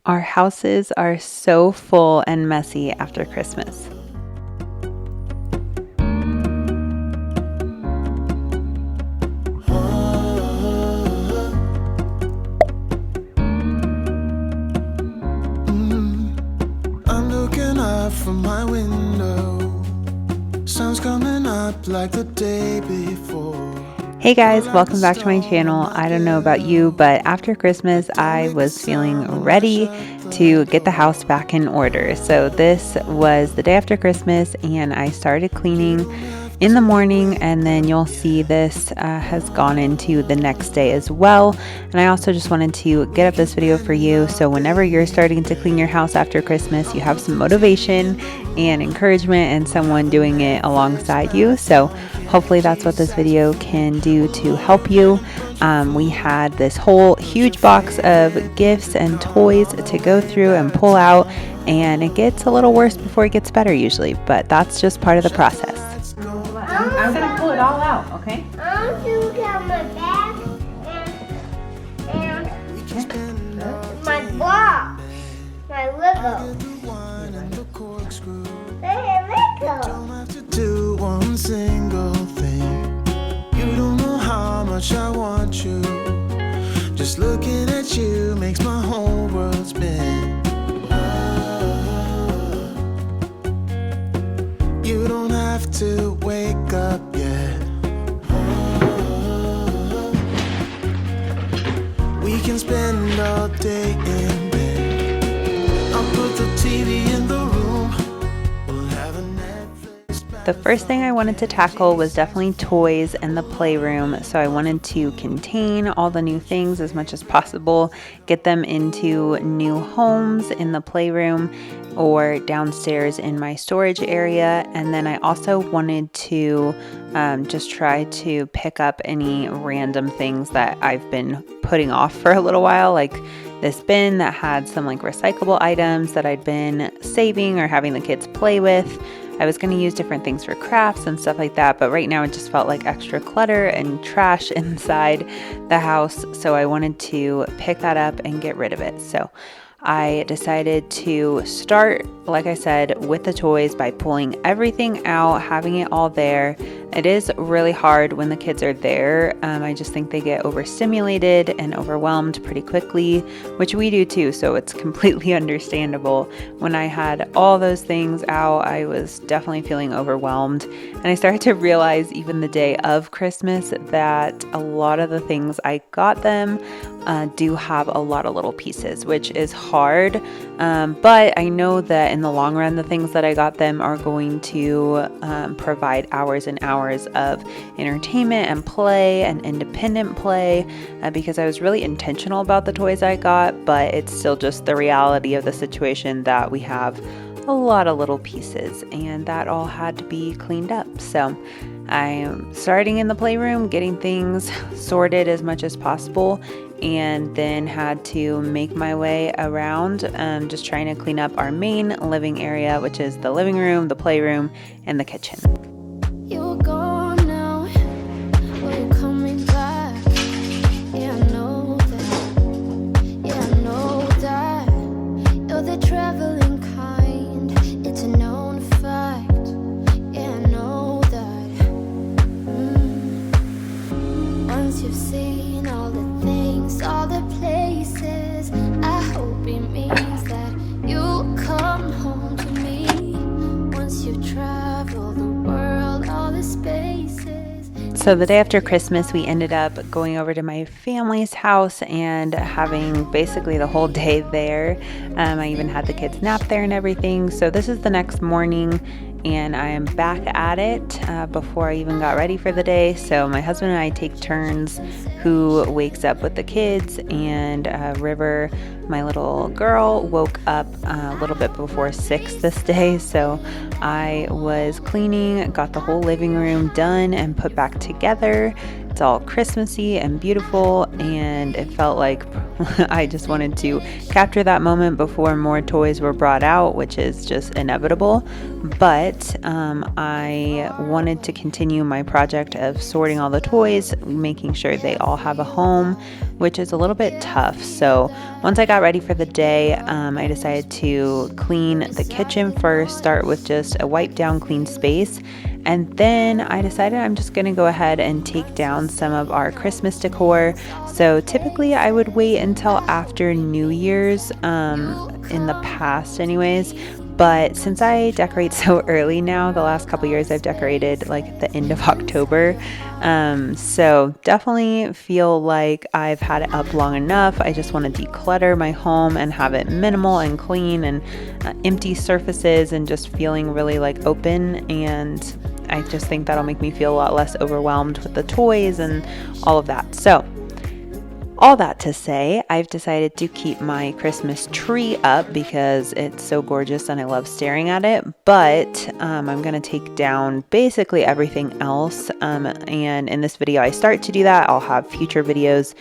Our houses are so full and messy after Christmas. I'm looking up from my window. Sun's coming up like the day before. Hey guys, welcome back to my channel. I don't know about you, but after Christmas, I was feeling ready to get the house back in order. So this was the day after Christmas and I started cleaning in the morning, and then you'll see this has gone into the next day as well. And I also just wanted to get up this video for you, so whenever you're starting to clean your house after Christmas, you have some motivation and encouragement and someone doing it alongside you. So hopefully that's what this video can do to help you. We had this whole huge box of gifts and toys to go through and pull out, and it gets a little worse before it gets better usually, but that's just part of the process. I'm gonna pull it all out, okay? I'm going to get my bag and my block, my Lego. Hey, Lego. Don't have to do one single thing. You don't know how much I want you. Just looking at you makes my whole world spin. You don't have to wake up yet. We can spend all day in bed. I'll put the TV in the room. We'll have a Netflix. The first thing I wanted to tackle was definitely toys and the playroom. So I wanted to contain all the new things as much as possible, get them into new homes in the playroom or downstairs in my storage area. And then I also wanted to just try to pick up any random things that I've been putting off for a little while, like this bin that had some like recyclable items that I'd been saving or having the kids play with. I was going to use different things for crafts and stuff like that, but right now it just felt like extra clutter and trash inside the house, so I wanted to pick that up and get rid of it. So I decided to start, like I said, with the toys by pulling everything out, having it all there. It is really hard when the kids are there. I just think they get overstimulated and overwhelmed pretty quickly, which we do too, so it's completely understandable. When I had all those things out, I was definitely feeling overwhelmed, and I started to realize even the day of Christmas that a lot of the things I got them do have a lot of little pieces, which is hard, but I know that in the long run the things that I got them are going to provide hours and hours of entertainment and play and independent play, because I was really intentional about the toys I got, but it's still just the reality of the situation that we have a lot of little pieces and that all had to be cleaned up. So I'm starting in the playroom, getting things sorted as much as possible, and then had to make my way around, just trying to clean up our main living area, which is the living room, the playroom, and the kitchen. You're gone now, but you're coming back. Yeah, I know that. Yeah, I know that. You're the traveling kind. It's a known fact. Yeah, I know that. Once you've seen all the things, all the places, I hope it means that you'll come home to me. Once you travel the world, all the spaces. So the day after Christmas, we ended up going over to my family's house and having basically the whole day there. I even had the kids nap there and everything. So this is the next morning, and I am back at it before I even got ready for the day. So my husband and I take turns who wakes up with the kids, and River, my little girl, woke up a little bit before 6 this day. So I was cleaning, got the whole living room done and put back together. It's all Christmassy and beautiful, and it felt like I just wanted to capture that moment before more toys were brought out, which is just inevitable. But I wanted to continue my project of sorting all the toys, making sure they all have a home, which is a little bit tough. So once I got ready for the day, I decided to clean the kitchen first, start with just a wipe down clean space. And then I decided I'm just going to go ahead and take down some of our Christmas decor. So typically I would wait until after New Year's, in the past anyways. But since I decorate so early now, the last couple years I've decorated like at the end of October. So definitely feel like I've had it up long enough. I just want to declutter my home and have it minimal and clean and empty surfaces and just feeling really like open. And I just think that'll make me feel a lot less overwhelmed with the toys and all of that. So all that to say, I've decided to keep my Christmas tree up because it's so gorgeous and I love staring at it. But I'm going to take down basically everything else. And in this video, I start to do that. I'll have future videos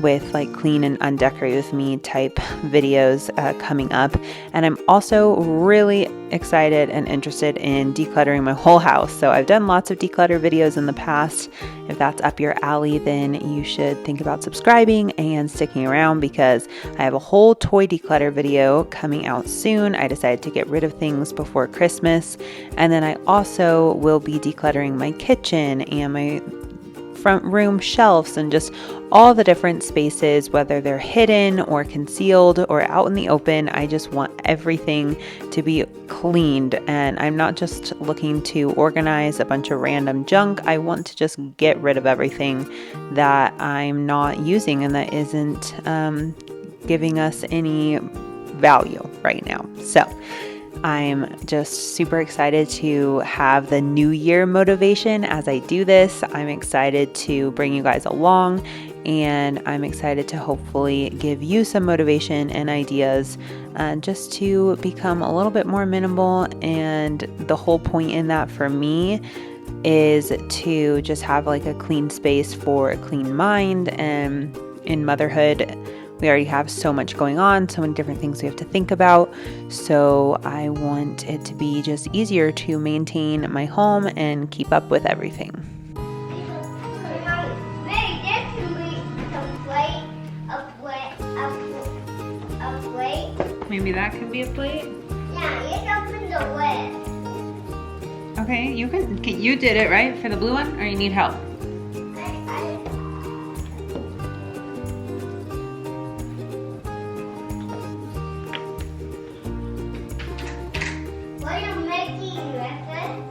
with like clean and undecorate with me type videos coming up. And I'm also really excited and interested in decluttering my whole house. So I've done lots of declutter videos in the past. If that's up your alley, then you should think about subscribing and sticking around because I have a whole toy declutter video coming out soon. I decided to get rid of things before Christmas. And then I also will be decluttering my kitchen and my front room shelves and just all the different spaces, whether they're hidden or concealed or out in the open. I just want everything to be cleaned, and I'm not just looking to organize a bunch of random junk. I want to just get rid of everything that I'm not using and that isn't giving us any value right now. So I'm just super excited to have the new year motivation as I do this. I'm excited to bring you guys along, and I'm excited to hopefully give you some motivation and ideas just to become a little bit more minimal. And the whole point in that for me is to just have like a clean space for a clean mind. And in motherhood, we already have so much going on, so many different things we have to think about. So I want it to be just easier to maintain my home and keep up with everything. Maybe that could be a plate? Yeah, you open the lid. Okay, you did it, right? For the blue one, or you need help? What are you making, Griffin?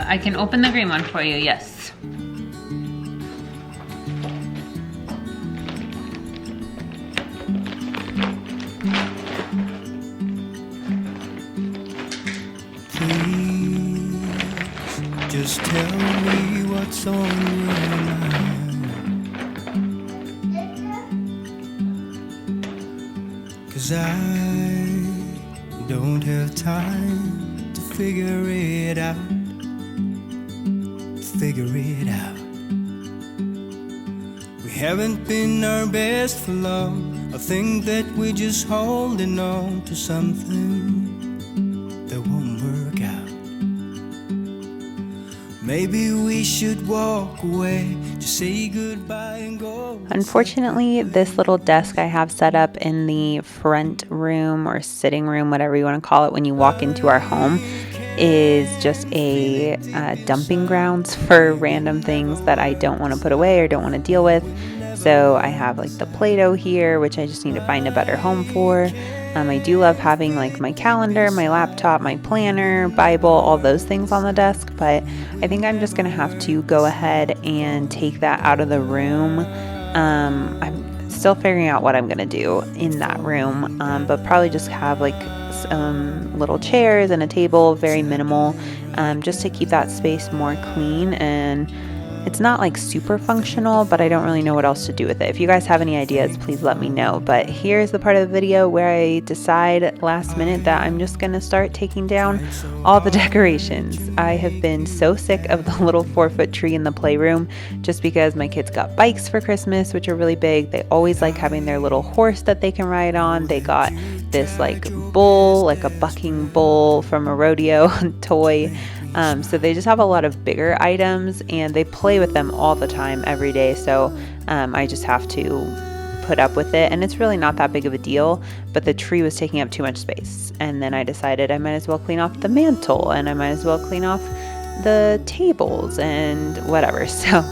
I can open the green one for you, yes. Please, just tell me what's on your mind. 'Cause I don't have time to figure it out. We haven't been our best for long. I think that we're just holding on to something that won't work out. Maybe we should walk away, just say goodbye and go. Unfortunately, this little desk I have set up in the front room or sitting room, whatever you want to call it, when you walk into our home, is just a dumping grounds for random things that I don't want to put away or don't want to deal with. So I have like the Play-Doh here, which I just need to find a better home for. I do love having like my calendar, my laptop, my planner, Bible, all those things on the desk, but I think I'm just going to have to go ahead and take that out of the room. Still figuring out what I'm gonna do in that room, but probably just have like some little chairs and a table, very minimal, just to keep that space more clean. And it's not like super functional, but I don't really know what else to do with it. If you guys have any ideas, please let me know. But here's the part of the video where I decide last minute that I'm just gonna start taking down all the decorations. I have been so sick of the little 4-foot tree in the playroom just because my kids got bikes for Christmas, which are really big. They always like having their little horse that they can ride on. They got this like bull, like a bucking bull from a rodeo toy. So they just have a lot of bigger items and they play with them all the time, every day. So I just have to put up with it, and it's really not that big of a deal, but the tree was taking up too much space. And then I decided I might as well clean off the mantle, and I might as well clean off the tables and whatever. So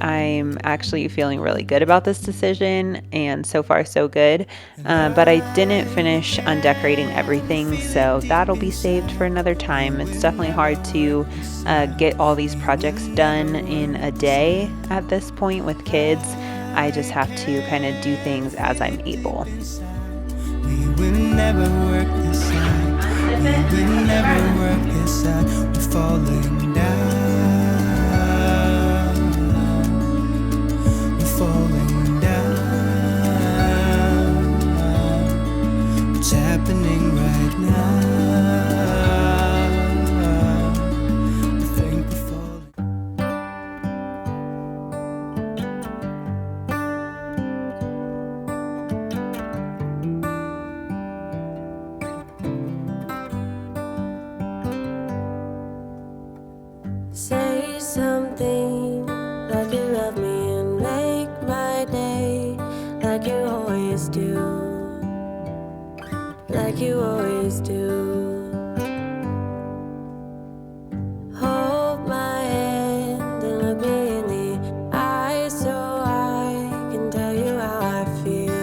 I'm actually feeling really good about this decision, and so far so good, but I didn't finish undecorating everything, so that'll be saved for another time. It's definitely hard to get all these projects done in a day at this point with kids. I just have to kind of do things as I'm able. We will never work this out. We will never work this out. We're falling down. Falling down. What's happening right now? I think we're falling. Say something like you love me and make my day, like you always do, like you always do. Hold my hand and look me in the eye so I can tell you how I feel,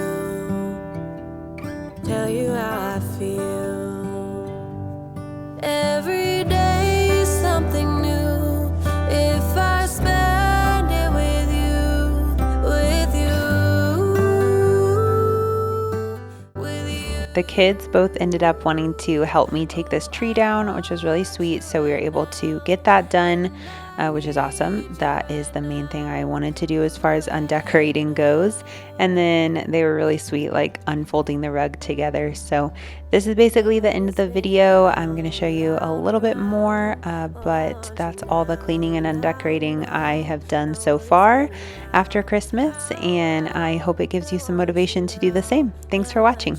tell you how I feel. Every day is something new. If I spend it with you. The kids both ended up wanting to help me take this tree down, which was really sweet. So we were able to get that done, which is awesome. That is the main thing I wanted to do as far as undecorating goes. And then they were really sweet, like unfolding the rug together. So this is basically the end of the video. I'm going to show you a little bit more, but that's all the cleaning and undecorating I have done so far after Christmas. And I hope it gives you some motivation to do the same. Thanks for watching.